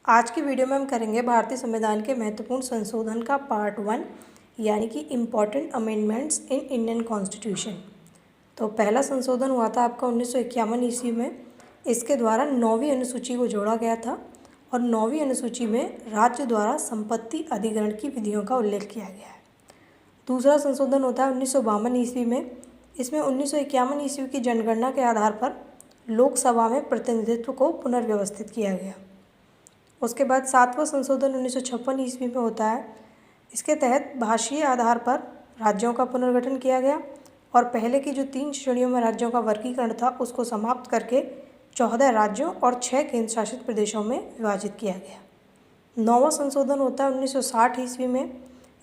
आज की वीडियो में हम करेंगे भारतीय संविधान के महत्वपूर्ण संशोधन का पार्ट 1 यानी कि important amendments in Indian constitution. तो पहला संशोधन हुआ था आपका 1951 ईस्वी में। इसके द्वारा 9वीं अनुसूची को जोड़ा गया था और 9वीं अनुसूची में राज्य द्वारा संपत्ति अधिग्रहण की विधियों का उल्लेख किया गया है। दूसरा संशोधन होता है 1952 ईस्वी में। इसमें 1951 ईस्वी की जनगणना के आधार पर लोकसभा में प्रतिनिधित्व को पुनर्व्यवस्थित किया गया। उसके बाद 7वां संशोधन 1956 ईस्वी में होता है। इसके तहत भाषीय आधार पर राज्यों का पुनर्गठन किया गया और पहले की जो 3 श्रेणियों में राज्यों का वर्गीकरण था उसको समाप्त करके 14 राज्यों और 6 केंद्र शासित प्रदेशों में विभाजित किया गया। 9वां संशोधन होता है 1960 ईस्वी में।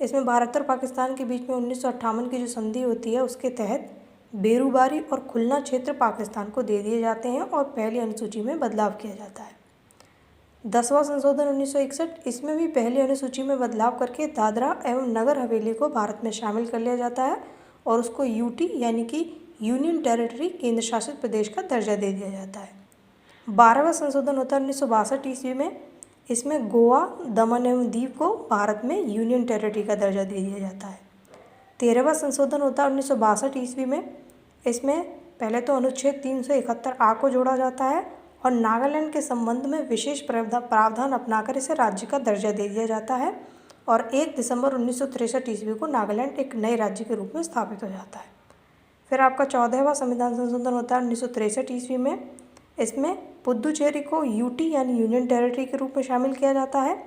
इसमें भारत और पाकिस्तान के बीच में 1958 की जो संधि होती है उसके तहत बेरूबारी और खुलना क्षेत्र पाकिस्तान को दे दिए जाते हैं और पहली अनुसूची में बदलाव किया जाता है। 10वां संशोधन 1961। इसमें भी पहली अनुसूची में बदलाव करके दादरा एवं नगर हवेली को भारत में शामिल कर लिया जाता है और उसको यूटी यानी कि यूनियन टेरिटरी केंद्र शासित प्रदेश का दर्जा दे दिया जाता है। 12वां संशोधन होता है 1962 ईस्वी में। इसमें गोवा, दमन एवं दीव को भारत में यूनियन टेरिटरी का दर्जा दे दिया जाता है। 13वां संशोधन होता है 1962 ईस्वी में। इसमें पहले तो अनुच्छेद 371A को जोड़ा जाता है और नागालैंड के संबंध में विशेष प्रावधान अपनाकर इसे राज्य का दर्जा दे दिया जाता है और 1 दिसंबर 1963 ईस्वी को नागालैंड एक नए राज्य के रूप में स्थापित हो जाता है। फिर आपका 14वां संविधान संशोधन होता है 1963 ईस्वी में। इसमें पुद्दुचेरी को यूटी यानी यूनियन टेरिटरी के रूप में शामिल किया जाता है।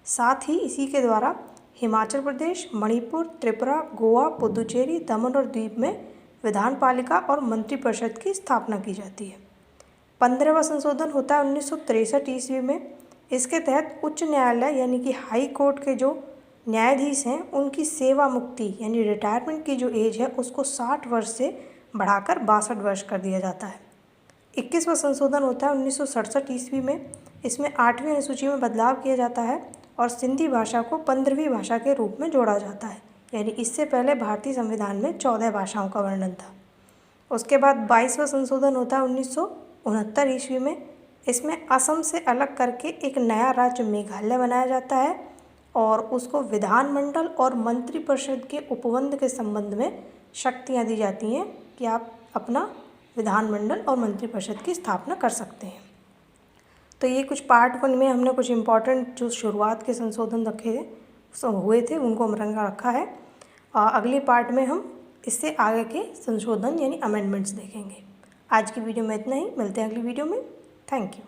साथ ही इसी के द्वारा हिमाचल प्रदेश, मणिपुर, त्रिपुरा, गोवा, पुद्दुचेरी, दमन और दीव में विधान पालिका और मंत्रिपरिषद की स्थापना की जाती है। 15वां संशोधन होता है 1963 ईस्वी में। इसके तहत उच्च न्यायालय यानी कि हाई कोर्ट के जो न्यायाधीश हैं उनकी सेवा मुक्ति यानी रिटायरमेंट की जो एज है उसको 60 वर्ष से बढ़ाकर 62 वर्ष कर दिया जाता है। 21वां संशोधन होता है 1967 ईस्वी में। इसमें 8वीं अनुसूची में बदलाव किया जाता है और सिंधी भाषा को 15वीं भाषा के रूप में जोड़ा जाता है, यानी इससे पहले भारतीय संविधान में 14 भाषाओं का वर्णन था। उसके बाद 22वां संशोधन होता है 1969 ईस्वी में। इसमें असम से अलग करके एक नया राज्य मेघालय बनाया जाता है और उसको विधानमंडल और मंत्रिपरिषद के उपबंध के संबंध में शक्तियां दी जाती हैं कि आप अपना विधानमंडल और मंत्रिपरिषद की स्थापना कर सकते हैं। तो ये कुछ पार्ट 1 में हमने कुछ इम्पॉर्टेंट जो शुरुआत के संशोधन हुए थे उनको हम रखा है। अगले पार्ट में हम इससे आगे के संशोधन यानी अमेंडमेंट्स देखेंगे। आज की वीडियो में इतना ही। मिलते हैं अगली वीडियो में। Thank you.